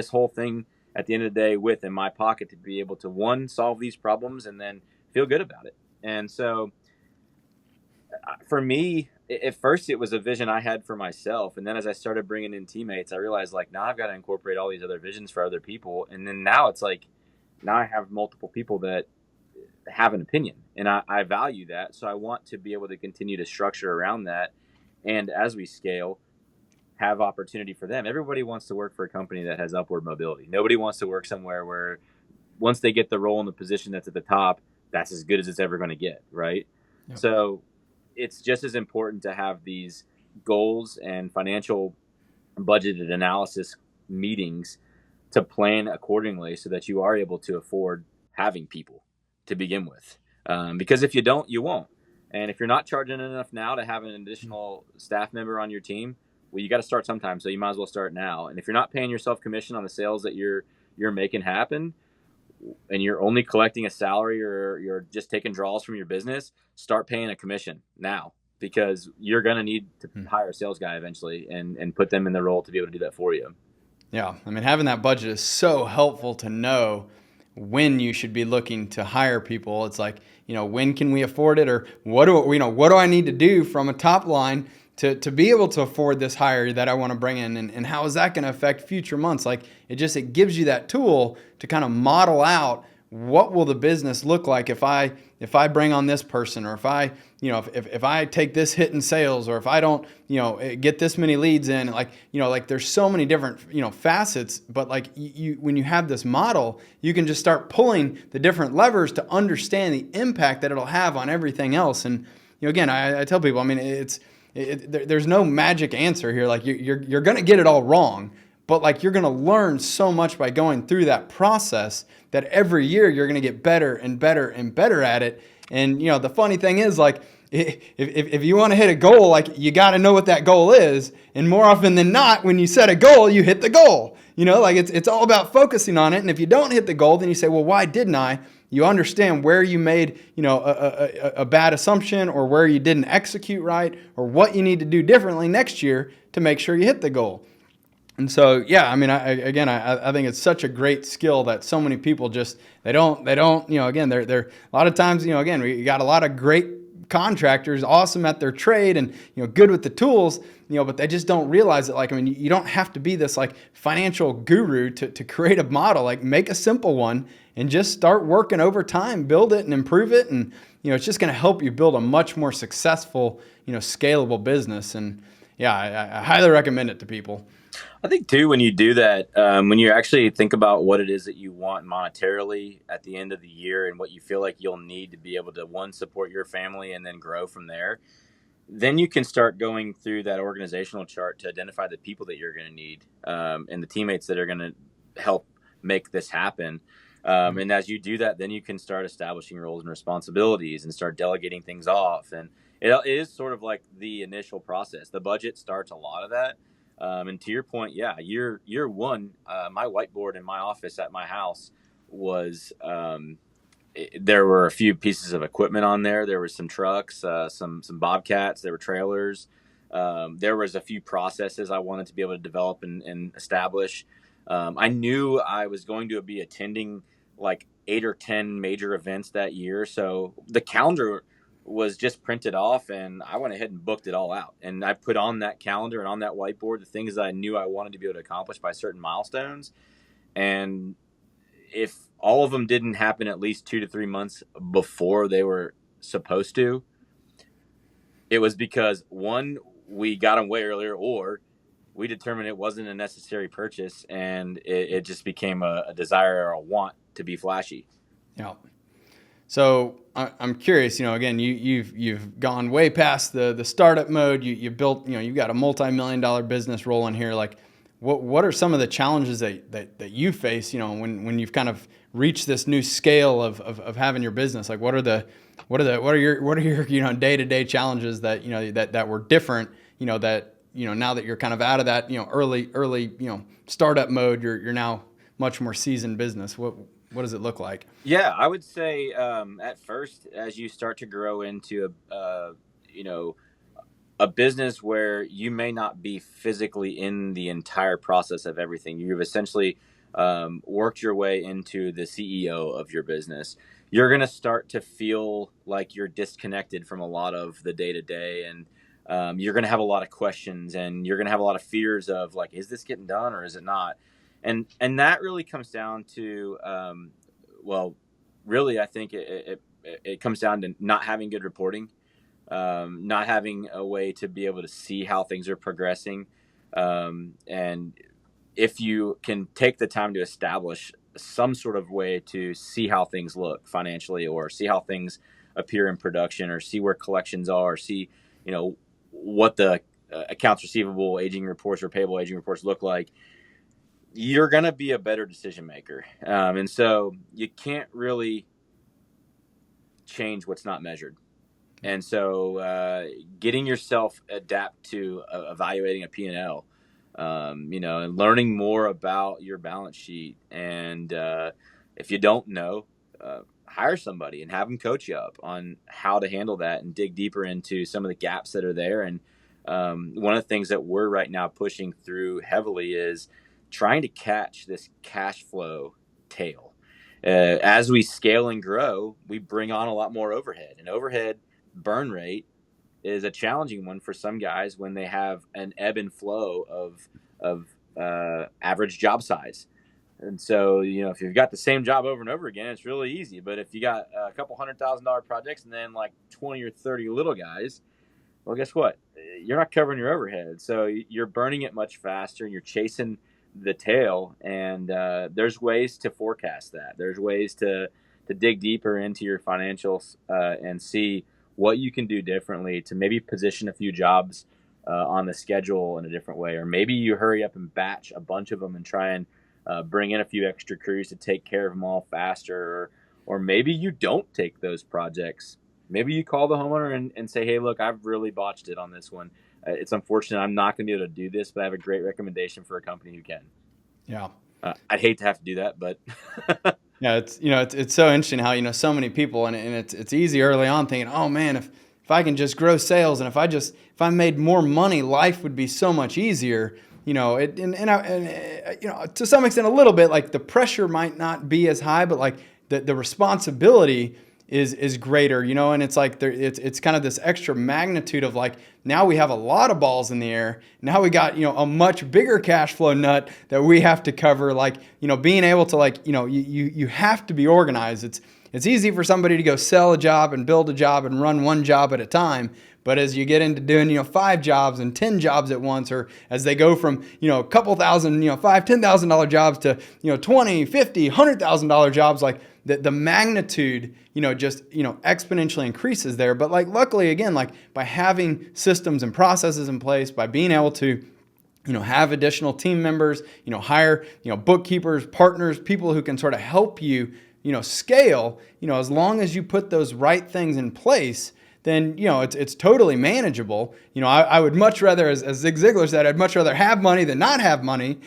whole thing at the end of the day with in my pocket, to be able to, one, solve these problems, and then feel good about it. And so for me, at first it was a vision I had for myself, and then as I started bringing in teammates, I realized, like, now I've got to incorporate all these other visions for other people. And then now it's like, now I have multiple people that have an opinion, and I value that. So I want to be able to continue to structure around that, and as we scale, have opportunity for them. Everybody wants to work for a company that has upward mobility. Nobody wants to work somewhere where once they get the role in the position that's at the top, that's as good as it's ever going to get, right? Yep. So it's just as important to have these goals and financial budgeted analysis meetings to plan accordingly, so that you are able to afford having people to begin with. Because if you don't, you won't. And if you're not charging enough now to have an additional staff member on your team, well, you got to start sometime. So you might as well start now. And if you're not paying yourself commission on the sales that you're making happen, and you're only collecting a salary, or you're just taking draws from your business, start paying a commission now, because you're going to need to hire a sales guy eventually, and put them in the role to be able to do that for you. Yeah. I mean, having that budget is so helpful to know when you should be looking to hire people. It's like, when can we afford it? Or what do I need to do from a top line to be able to afford this hire that I want to bring in, and how is that going to affect future months? Like it gives you that tool to kind of model out what will the business look like if I bring on this person, or if I, if I take this hit in sales, or if I don't, get this many leads in. Like there's so many different, facets, but like you when you have this model, you can just start pulling the different levers to understand the impact that it'll have on everything else. And again, I tell people, I mean, there's no magic answer here. Like you're going to get it all wrong, but like you're going to learn so much by going through that process, that every year you're going to get better and better and better at it. And the funny thing is, like, if you want to hit a goal, like you got to know what that goal is. And more often than not, when you set a goal, you hit the goal. Like it's all about focusing on it. And if you don't hit the goal, then you say, well, why didn't I? You understand where you made, a bad assumption, or where you didn't execute right, or what you need to do differently next year to make sure you hit the goal. And so, yeah, I mean, I think it's such a great skill that so many people just, they don't, again, they're a lot of times, again, we got a lot of great contractors, awesome at their trade and, good with the tools, but they just don't realize that, like, I mean, you don't have to be this like financial guru to create a model. Like, make a simple one and just start working over time, build it and improve it. And, it's just going to help you build a much more successful, scalable business. And yeah, I highly recommend it to people. I think too, when you do that, when you actually think about what it is that you want monetarily at the end of the year, and what you feel like you'll need to be able to, one, support your family and then grow from there, then you can start going through that organizational chart to identify the people that you're going to need, and the teammates that are going to help make this happen. And as you do that, then you can start establishing roles and responsibilities and start delegating things off. And it is sort of like the initial process. The budget starts a lot of that. And to your point, yeah, year one, my whiteboard in my office at my house was, there were a few pieces of equipment on there. There were some trucks, some Bobcats, there were trailers. There was a few processes I wanted to be able to develop and establish. I knew I was going to be attending like 8 or 10 major events that year. So the calendar was just printed off, and I went ahead and booked it all out. And I put on that calendar and on that whiteboard the things that I knew I wanted to be able to accomplish by certain milestones. And if all of them didn't happen at least 2 to 3 months before they were supposed to, it was because, one, we got them way earlier, or we determined it wasn't a necessary purchase, and it just became a desire or a want to be flashy. Yeah. So I'm curious, again, you've gone way past the startup mode. You built, you've got a multi-million-dollar business rolling here. Like, what are some of the challenges that you face, when you've kind of reached this new scale of having your business? Like, what are your day-to-day challenges that that were different, that now that you're kind of out of that early startup mode, you're now much more seasoned business. What does it look like? Yeah, I would say, at first, as you start to grow into a business where you may not be physically in the entire process of everything, you've essentially worked your way into the CEO of your business. You're going to start to feel like you're disconnected from a lot of the day to day, and you're going to have a lot of questions, and you're going to have a lot of fears of, like, is this getting done or is it not? And that really comes down to, well, really, I think it comes down to not having good reporting, not having a way to be able to see how things are progressing. And if you can take the time to establish some sort of way to see how things look financially, or see how things appear in production, or see where collections are, or see, what the accounts receivable aging reports or payable aging reports look like, you're going to be a better decision maker. And so you can't really change what's not measured. And so getting yourself adapt to evaluating a P&L, and learning more about your balance sheet. And if you don't know, hire somebody and have them coach you up on how to handle that, and dig deeper into some of the gaps that are there. And one of the things that we're right now pushing through heavily is trying to catch this cash flow tail. As we scale and grow, we bring on a lot more overhead, and overhead burn rate is a challenging one for some guys when they have an ebb and flow of average job size. And so, if you've got the same job over and over again, it's really easy. But if you got a couple $100,000 projects and then like 20 or 30 little guys, well, guess what? You're not covering your overhead. So you're burning it much faster and you're chasing the tail. And there's ways to forecast that. There's ways to dig deeper into your financials and see what you can do differently to maybe position a few jobs on the schedule in a different way. Or maybe you hurry up and batch a bunch of them and try and bring in a few extra crews to take care of them all faster. Or maybe you don't take those projects. Maybe you call the homeowner and say, hey, look, I've really botched it on this one. It's unfortunate. I'm not going to be able to do this, but I have a great recommendation for a company who can. Yeah. I'd hate to have to do that, but Yeah, it's so interesting how so many people and it's easy early on thinking, oh man, if I can just grow sales and if I made more money, life would be so much easier. To some extent a little bit, like the pressure might not be as high, but like the responsibility is greater, and it's like it's kind of this extra magnitude of like, now we have a lot of balls in the air. Now we got, a much bigger cash flow nut that we have to cover. Like, being able to like, you have to be organized. It's easy for somebody to go sell a job and build a job and run one job at a time. But as you get into doing, 5 jobs and 10 jobs at once, or as they go from, a couple thousand, $5,000-$10,000 jobs to, $20,000, $50,000, $100,000 jobs, like the magnitude, just, exponentially increases there. But like, luckily, again, like by having systems and processes in place, by being able to, have additional team members, hire, bookkeepers, partners, people who can sort of help you, scale, as long as you put those right things in place, then, it's totally manageable. I would much rather, as Zig Ziglar said, I'd much rather have money than not have money.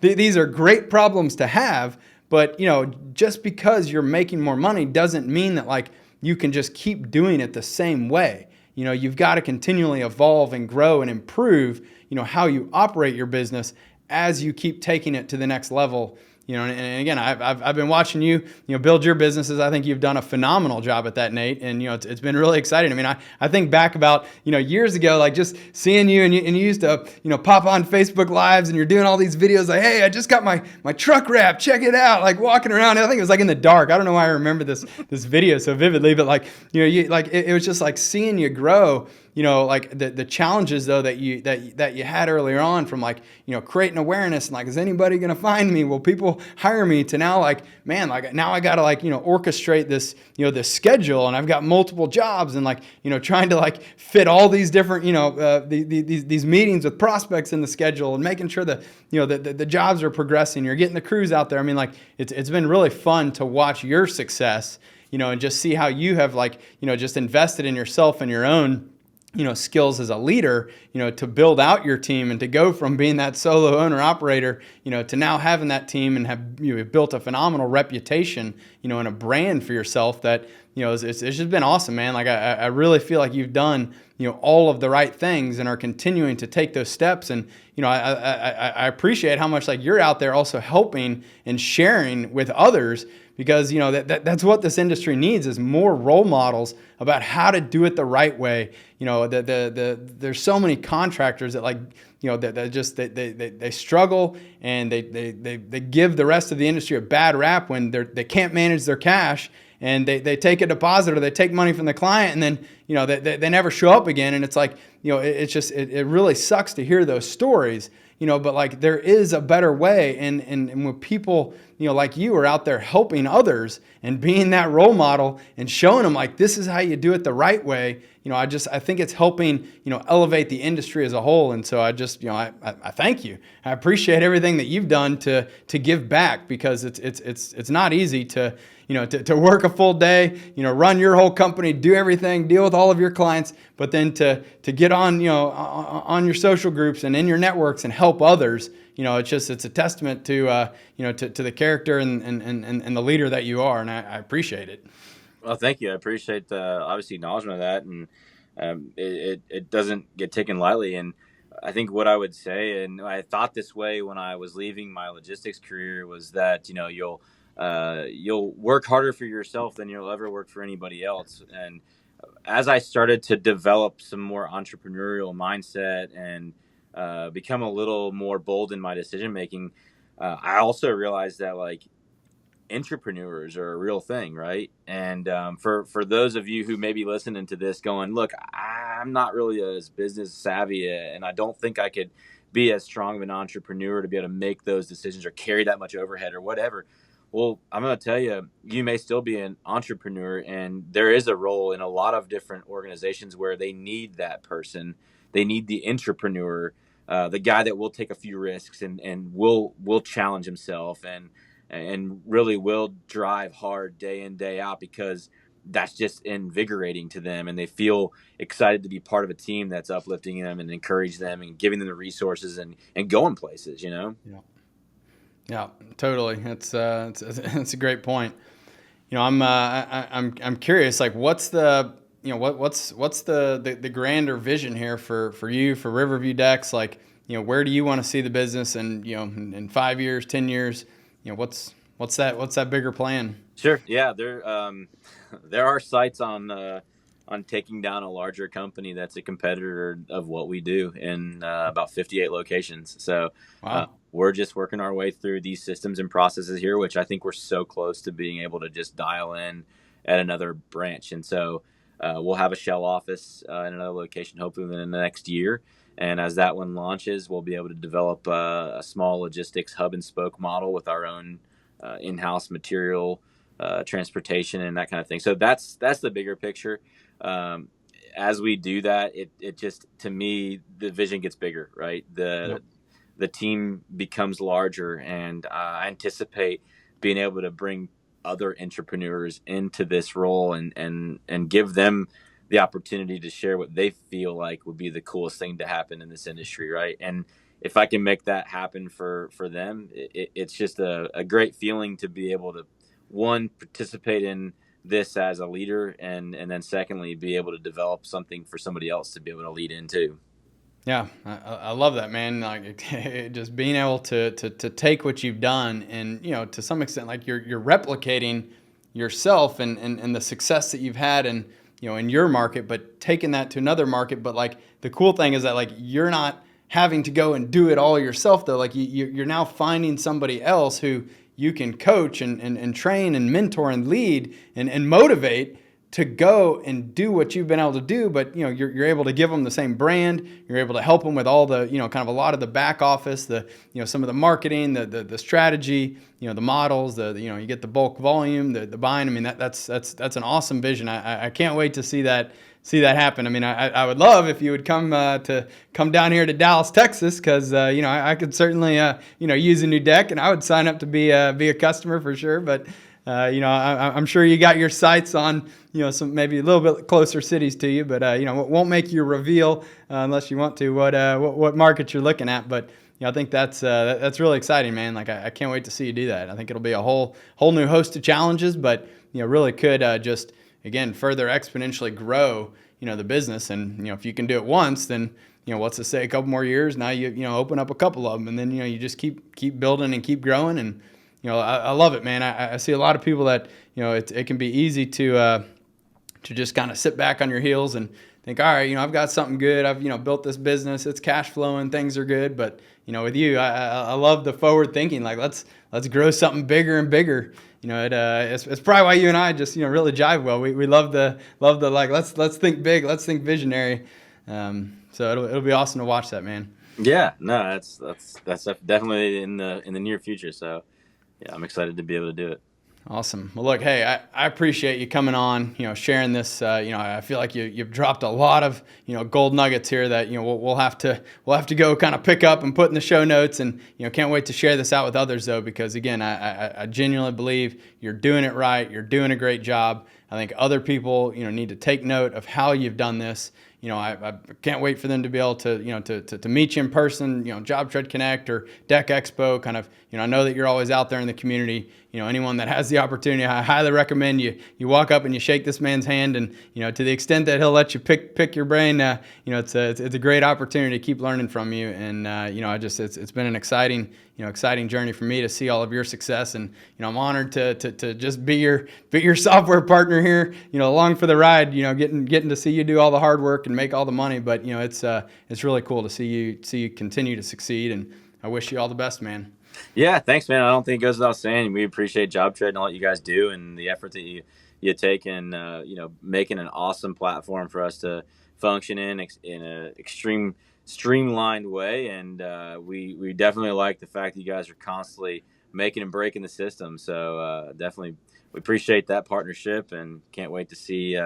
These are great problems to have, but, just because you're making more money doesn't mean that like you can just keep doing it the same way. You've got to continually evolve and grow and improve, how you operate your business as you keep taking it to the next level. And again, I've been watching you, build your businesses. I think you've done a phenomenal job at that, Nate. And, it's been really exciting. I mean, I think back about, years ago, like just seeing you and you used to, pop on Facebook Lives and you're doing all these videos like, hey, I just got my truck wrapped. Check it out. Like walking around. I think it was like in the dark. I don't know why I remember this video so vividly, but like, it was just like seeing you grow. Like the challenges though that you had earlier on, from like, creating awareness and like, is anybody going to find me? Will people hire me? To now like, man, like now I got to like, orchestrate this, this schedule, and I've got multiple jobs and like, trying to like fit all these different, these meetings with prospects in the schedule, and making sure that, the jobs are progressing. You're getting the crews out there. I mean, like it's been really fun to watch your success, and just see how you have like, just invested in yourself and your own, skills as a leader, to build out your team and to go from being that solo owner operator, to now having that team and have built a phenomenal reputation, and a brand for yourself that, it's just been awesome, man. Like I really feel like you've done, all of the right things and are continuing to take those steps. And, I appreciate how much like you're out there also helping and sharing with others, because that's what this industry needs, is more role models about how to do it the right way. There's so many contractors that like, they struggle, and they give the rest of the industry a bad rap when they can't manage their cash, and they take a deposit or they take money from the client, and then they never show up again. And it's like, it's just it really sucks to hear those stories. But like there is a better way, and when people, like you are out there helping others and being that role model and showing them like, this is how you do it the right way, I think it's helping, elevate the industry as a whole. And so I just, I thank you. I appreciate everything that you've done to give back, because it's not easy to work a full day, run your whole company, do everything, deal with all of your clients, but then to get on, on your social groups and in your networks and help others. It's a testament to, to the character and the leader that you are. And I appreciate it. Well, thank you. I appreciate the obviously acknowledgement of that. And it doesn't get taken lightly. And I think what I would say, and I thought this way when I was leaving my logistics career, was that, you'll work harder for yourself than you'll ever work for anybody else. And as I started to develop some more entrepreneurial mindset and become a little more bold in my decision making, I also realized that like entrepreneurs are a real thing, right? And for those of you who may be listening to this, going, look, I'm not really as business savvy, and I don't think I could be as strong of an entrepreneur to be able to make those decisions or carry that much overhead or whatever. Well, I'm going to tell you, you may still be an entrepreneur, and there is a role in a lot of different organizations where they need that person. They need the entrepreneur, the guy that will take a few risks and will challenge himself and really will drive hard day in, day out, because that's just invigorating to them. And they feel excited to be part of a team that's uplifting them and encourage them and giving them the resources and going places, you know? Yeah. Yeah, totally. It's a great point. I'm curious. Like, what's the what's the grander vision here for you, for Riverview Decks? Like, where do you want to see the business, and in 5 years, 10 years? What's that bigger plan? Sure. Yeah. There are sites on taking down a larger company that's a competitor of what we do in about 58 locations. So Wow. we're just working our way through these systems and processes here, which I think we're so close to being able to just dial in at another branch. And so we'll have a shell office in another location, hopefully within the next year. And as that one launches, we'll be able to develop a small logistics hub and spoke model with our own in-house material, transportation, and that kind of thing. So that's the bigger picture. Um, as we do that, it just, to me, the vision gets bigger, right? Yep. The team becomes larger, and I anticipate being able to bring other entrepreneurs into this role and give them the opportunity to share what they feel like would be the coolest thing to happen in this industry, right? And if I can make that happen for them, it's just a great feeling to be able to, one, participate in this as a leader, and then secondly, be able to develop something for somebody else to be able to lead into. Yeah, I love that, man. Like, just being able to take what you've done, and to some extent, like, you're replicating yourself and the success that you've had in your market, but taking that to another market. But like, the cool thing is that, like, you're not having to go and do it all yourself, though. Like, you're now finding somebody else who you can coach and train and mentor and lead and motivate to go and do what you've been able to do. But you're able to give them the same brand. You're able to help them with all the kind of a lot of the back office, the some of the marketing, the strategy, the models, you get the bulk volume, the buying. I mean, that's an awesome vision. I can't wait to see that happen. I mean, I would love if you would come down here to Dallas, Texas, because I could certainly use a new deck, and I would sign up to be a customer for sure. But I'm sure you got your sights on some maybe a little bit closer cities to you, but won't make you reveal unless you want to what market you're looking at. But I think that's really exciting, man. Like, I can't wait to see you do that. I think it'll be a whole new host of challenges, but really could just, again, further exponentially grow the business. And if you can do it once, then what's to say a couple more years, now you open up a couple of them, and then you just keep building and keep growing. And I love it, man. I see a lot of people that it can be easy to just kind of sit back on your heels and think, all right, I've got something good. I've built this business. It's cash flowing. Things are good. But with you, I love the forward thinking. Like, let's grow something bigger and bigger. It's probably why you and I just really jive well. We love the like, let's think big. Let's think visionary. So it'll be awesome to watch that, man. Yeah, no, that's definitely in the near future. So yeah, I'm excited to be able to do it. Awesome. Well, look, hey, I appreciate you coming on, sharing this. I feel like you've dropped a lot of, gold nuggets here that, we'll have to go kind of pick up and put in the show notes. And, can't wait to share this out with others, though, because, again, I genuinely believe you're doing it right. You're doing a great job. I think other people, need to take note of how you've done this. I can't wait for them to be able to, to meet you in person, Job Tread Connect or Deck Expo, kind of, I know that you're always out there in the community. Anyone that has the opportunity, I highly recommend you walk up and you shake this man's hand, and, to the extent that he'll let you pick your brain, it's a great opportunity to keep learning from you. And, it's been an exciting journey for me to see all of your success. And, I'm honored to just be your software partner here, along for the ride, getting to see you do all the hard work and make all the money. But, it's really cool to see you continue to succeed, and I wish you all the best, man. Yeah, thanks, man. I don't think it goes without saying. We appreciate Job Tread and all that you guys do, and the effort that you take in, making an awesome platform for us to function in an extreme streamlined way. And we definitely like the fact that you guys are constantly making and breaking the system. So definitely, we appreciate that partnership, and can't wait to see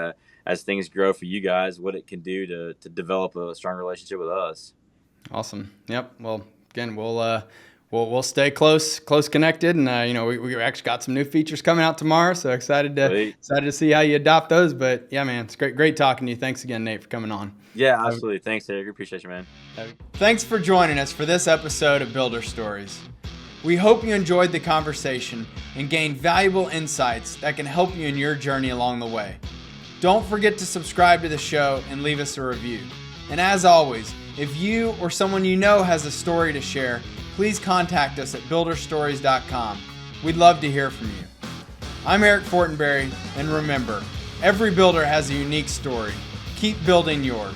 as things grow for you guys what it can do to develop a strong relationship with us. Awesome. Yep. Well, again, we'll stay close connected, and we actually got some new features coming out tomorrow, so excited to see how you adopt those. But yeah, man, it's great talking to you. Thanks again, Nate, for coming on. Yeah, absolutely. Thanks, Eric. Appreciate you, man. Thanks for joining us for this episode of Builder Stories. We hope you enjoyed the conversation and gained valuable insights that can help you in your journey along the way. Don't forget to subscribe to the show and leave us a review. And as always, if you or someone you know has a story to share, please contact us at builderstories.com. We'd love to hear from you. I'm Eric Fortenberry, and remember, every builder has a unique story. Keep building yours.